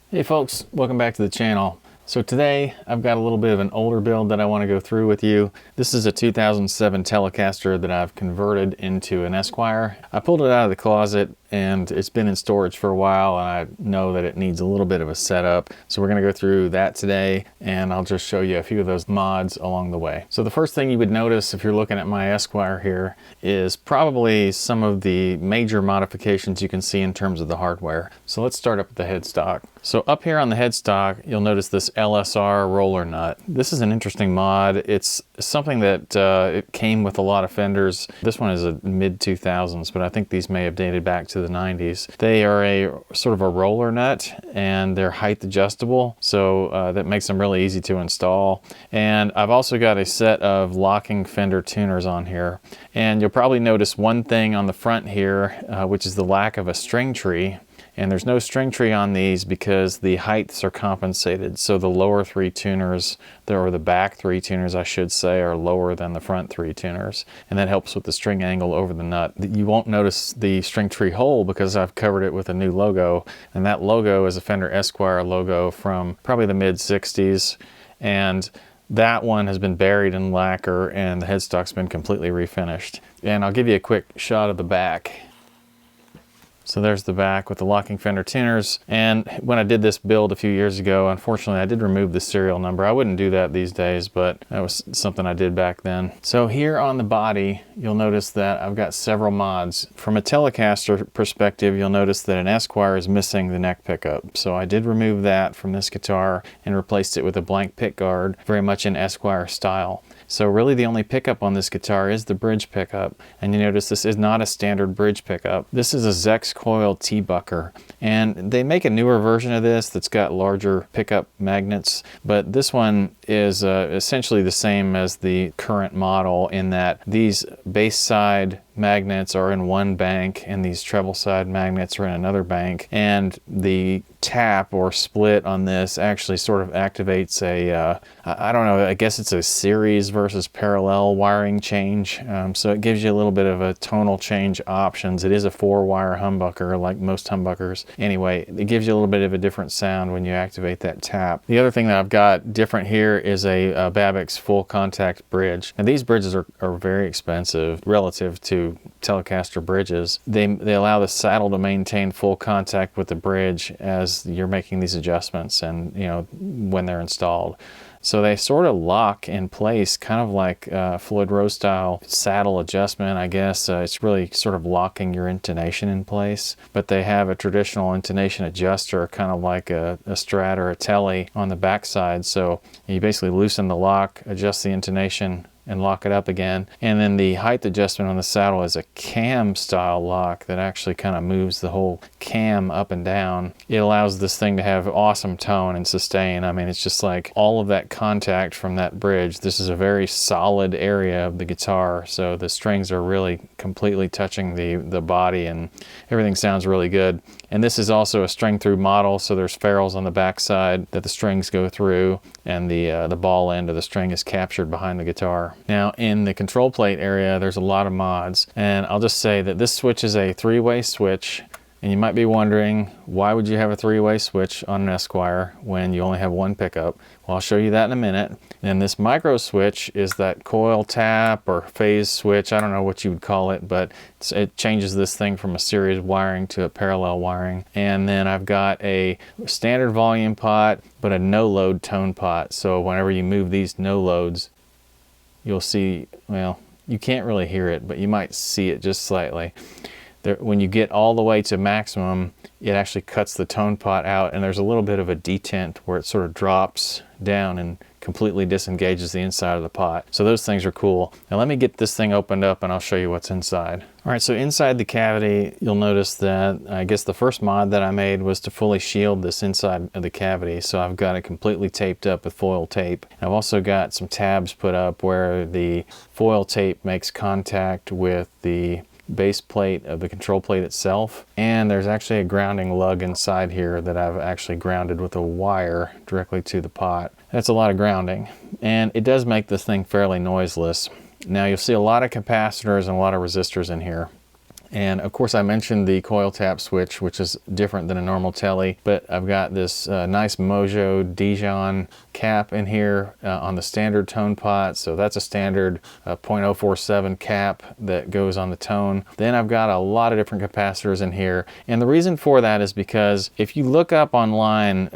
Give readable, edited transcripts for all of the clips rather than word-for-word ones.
Hey folks, welcome back to the channel. So today I've got a little bit of an older build that I want to go through with you. This is a 2007 Telecaster that I've converted into an Esquire. I pulled it out of the closet and it's been in storage for a while, and I know that it needs a little bit of a setup. So we're going to go through that today, and I'll just show you a few of those mods along the way. So the first thing you would notice if you're looking at my Esquire here is probably some of the major modifications you can see in terms of the hardware. So let's start up with the headstock. So up here on the headstock, you'll notice this LSR roller nut. This is an interesting mod. It's something that it came with a lot of Fenders. This one is a mid-2000s, but I think these may have dated back to the 90s. They are a sort of a roller nut, and they're height adjustable, so that makes them really easy to install. And I've also got a set of locking Fender tuners on here. And you'll probably notice one thing on the front here, which is the lack of a string tree. And there's no string tree on these because the heights are compensated. So the lower three tuners, or the back three tuners I should say, are lower than the front three tuners. And that helps with the string angle over the nut. You won't notice the string tree hole because I've covered it with a new logo. And that logo is a Fender Esquire logo from probably the mid-60s. And that one has been buried in lacquer, and the headstock's been completely refinished. And I'll give you a quick shot of the back. So there's the back with the locking Fender tuners. And when I did this build a few years ago, unfortunately I did remove the serial number. I wouldn't do that these days, but that was something I did back then. So here on the body, you'll notice that I've got several mods. From a Telecaster perspective, you'll notice that an Esquire is missing the neck pickup. So I did remove that from this guitar and replaced it with a blank pick guard, very much in Esquire style. So really the only pickup on this guitar is the bridge pickup. And you notice this is not a standard bridge pickup. This is a Zex coil T-bucker. And they make a newer version of this that's got larger pickup magnets. But this one is essentially the same as the current model in that these bass side magnets are in one bank and these treble side magnets are in another bank, and the tap or split on this actually sort of activates a I don't know, I guess it's a series versus parallel wiring change, so it gives you a little bit of a tonal change options. It is a 4-wire humbucker like most humbuckers. Anyway, it gives you a little bit of a different sound when you activate that tap. The other thing that I've got different here is a Babix full contact bridge. And these bridges are very expensive relative to Telecaster bridges. They allow the saddle to maintain full contact with the bridge as you're making these adjustments and, you know, when they're installed. So they sort of lock in place, kind of like Floyd Rose style saddle adjustment, I guess. It's really sort of locking your intonation in place. But they have a traditional intonation adjuster, kind of like a Strat or a Tele on the backside. So you basically loosen the lock, adjust the intonation, and lock it up again. And then the height adjustment on the saddle is a cam style lock that actually kind of moves the whole cam up and down. It allows this thing to have awesome tone and sustain. I mean, it's just like all of that contact from that bridge. This is a very solid area of the guitar, so the strings are really completely touching the body, and everything sounds really good. And this is also a string through model, so there's ferrules on the backside that the strings go through, and the ball end of the string is captured behind the guitar. Now in the control plate area, there's a lot of mods, and I'll just say that this switch is a 3-way switch. And you might be wondering, why would you have a 3-way switch on an Esquire when you only have one pickup? Well, I'll show you that in a minute. And this micro switch is that coil tap or phase switch, I don't know what you would call it, but it changes this thing from a series wiring to a parallel wiring. And then I've got a standard volume pot, but a no-load tone pot. So whenever you move these no-loads, you'll see, well, you can't really hear it, but you might see it just slightly. When you get all the way to maximum, it actually cuts the tone pot out, and there's a little bit of a detent where it sort of drops down and completely disengages the inside of the pot. So those things are cool. Now let me get this thing opened up and I'll show you what's inside. All right, so inside the cavity, you'll notice that I guess the first mod that I made was to fully shield this inside of the cavity. So I've got it completely taped up with foil tape. I've also got some tabs put up where the foil tape makes contact with the base plate of the control plate itself, and there's actually a grounding lug inside here that I've actually grounded with a wire directly to the pot. That's a lot of grounding, and it does make this thing fairly noiseless. Now you'll see a lot of capacitors and a lot of resistors in here. And of course I mentioned the coil tap switch, which is different than a normal Tele, but I've got this nice Mojo Dijon cap in here on the standard tone pot. So that's a standard 0.047 cap that goes on the tone. Then I've got a lot of different capacitors in here. And the reason for that is because if you look up online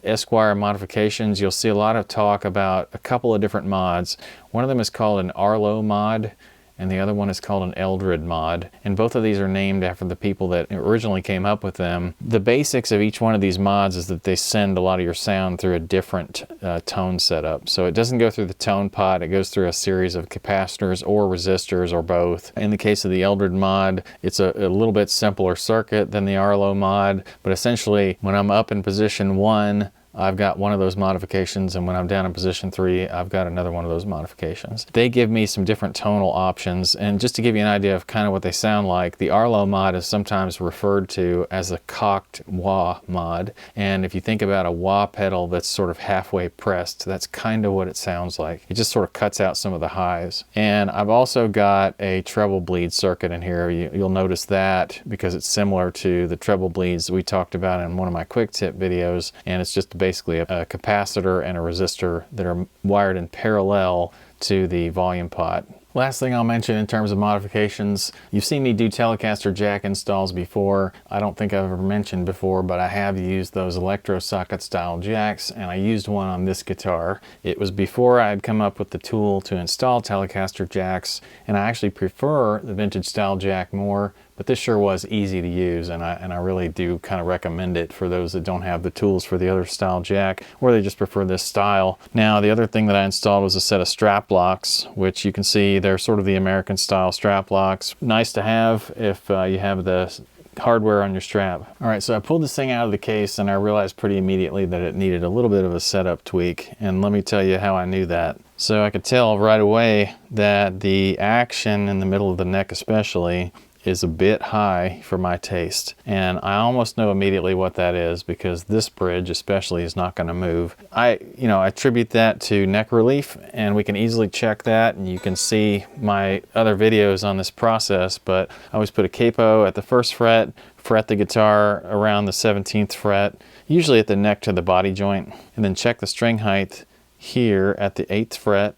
Esquire modifications, you'll see a lot of talk about a couple of different mods. One of them is called an Arlo mod, and the other one is called an Eldred mod. And both of these are named after the people that originally came up with them. The basics of each one of these mods is that they send a lot of your sound through a different tone setup. So it doesn't go through the tone pot, it goes through a series of capacitors or resistors or both. In the case of the Eldred mod, it's a little bit simpler circuit than the Arlo mod, but essentially when I'm up in position 1, I've got one of those modifications, and when I'm down in position 3, I've got another one of those modifications. They give me some different tonal options, and just to give you an idea of kind of what they sound like, the Arlo mod is sometimes referred to as a cocked wah mod, and if you think about a wah pedal that's sort of halfway pressed, that's kind of what it sounds like. It just sort of cuts out some of the highs. And I've also got a treble bleed circuit in here. You'll notice that because it's similar to the treble bleeds we talked about in one of my quick tip videos, and it's just basically a capacitor and a resistor that are wired in parallel to the volume pot. Last thing I'll mention in terms of modifications, you've seen me do Telecaster jack installs before. I don't think I've ever mentioned before, but I have used those electro socket style jacks, and I used one on this guitar. It was before I had come up with the tool to install Telecaster jacks, and I actually prefer the vintage style jack more, but this sure was easy to use, and I really do kind of recommend it for those that don't have the tools for the other style jack, or they just prefer this style. Now, the other thing that I installed was a set of strap locks, which you can see they're sort of the American style strap locks. Nice to have if you have the hardware on your strap. All right, so I pulled this thing out of the case, and I realized pretty immediately that it needed a little bit of a setup tweak, and let me tell you how I knew that. So I could tell right away that the action in the middle of the neck especially is a bit high for my taste, and I almost know immediately what that is because this bridge especially is not going to move. I attribute that to neck relief, and we can easily check that, and you can see my other videos on this process, but I always put a capo at the 1st fret the guitar around the 17th fret, usually at the neck to the body joint, and then check the string height here at the 8th fret.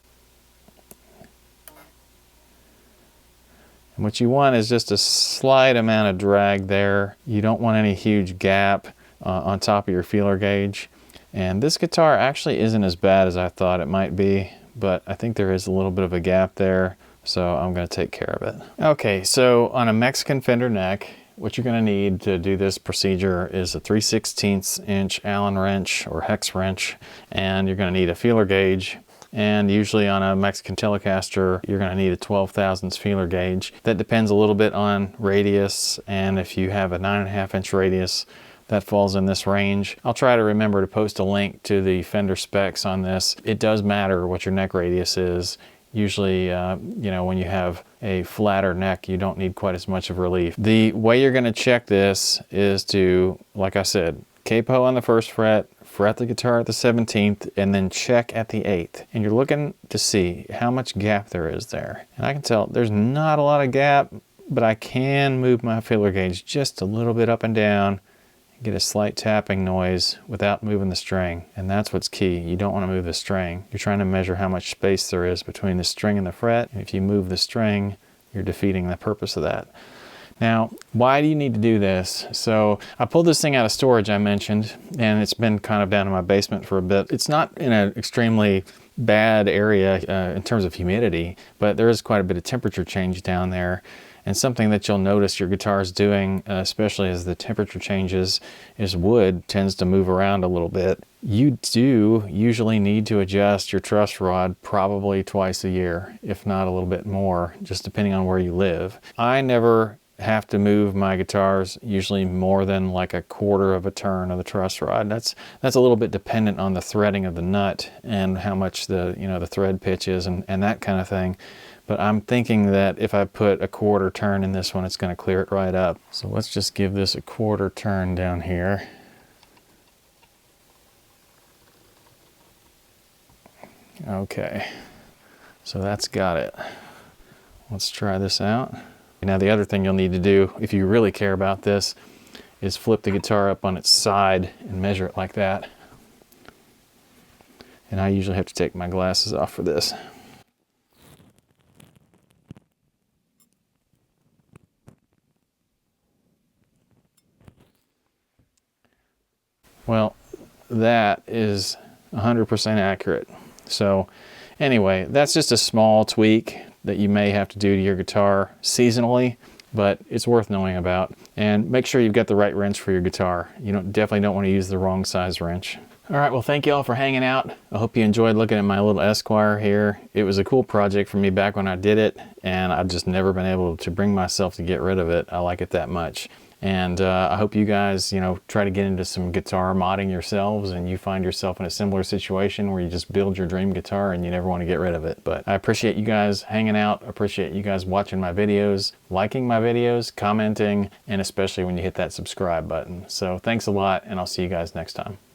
And what you want is just a slight amount of drag there. You don't want any huge gap on top of your feeler gauge. And this guitar actually isn't as bad as I thought it might be, but I think there is a little bit of a gap there, so I'm going to take care of it. Okay, so on a Mexican Fender neck, what you're going to need to do this procedure is a 3/16 inch Allen wrench or hex wrench, and you're going to need a feeler gauge. And usually on a Mexican Telecaster, you're going to need a 12 thousandths feeler gauge. That depends a little bit on radius, and if you have a 9.5 inch radius, that falls in this range. I'll try to remember to post a link to the Fender specs on this. It does matter what your neck radius is. Usually, when you have a flatter neck, you don't need quite as much of relief. The way you're going to check this is to, like I said, capo on the 1st fret the guitar at the 17th, and then check at the 8th. And you're looking to see how much gap there is there. And I can tell there's not a lot of gap, but I can move my feeler gauge just a little bit up and down, and get a slight tapping noise without moving the string. And that's what's key. You don't want to move the string. You're trying to measure how much space there is between the string and the fret. And if you move the string, you're defeating the purpose of that. Now, why do you need to do this? So I pulled this thing out of storage, I mentioned, and it's been kind of down in my basement for a bit. It's not in an extremely bad area in terms of humidity, but there is quite a bit of temperature change down there. And something that you'll notice your guitar is doing, especially as the temperature changes, is wood tends to move around a little bit. You do usually need to adjust your truss rod probably twice a year, if not a little bit more, just depending on where you live. I never have to move my guitars usually more than like a 1/4 of a turn of the truss rod. That's a little bit dependent on the threading of the nut and how much the thread pitch is and that kind of thing. But I'm thinking that if I put a 1/4 turn in this one, it's going to clear it right up. So let's just give this a 1/4 turn down here. Okay, so that's got it. Let's try this out. Now the other thing you'll need to do, if you really care about this, is flip the guitar up on its side and measure it like that. And I usually have to take my glasses off for this. Well, that is 100% accurate. So anyway, that's just a small tweak that you may have to do to your guitar seasonally, but it's worth knowing about. And make sure you've got the right wrench for your guitar. You definitely don't want to use the wrong size wrench. All right, well, thank you all for hanging out. I hope you enjoyed looking at my little Esquire here. It was a cool project for me back when I did it, and I've just never been able to bring myself to get rid of it. I like it that much. And I hope you guys, try to get into some guitar modding yourselves, and you find yourself in a similar situation where you just build your dream guitar and you never want to get rid of it. But I appreciate you guys hanging out. I appreciate you guys watching my videos, liking my videos, commenting, and especially when you hit that subscribe button. So thanks a lot, and I'll see you guys next time.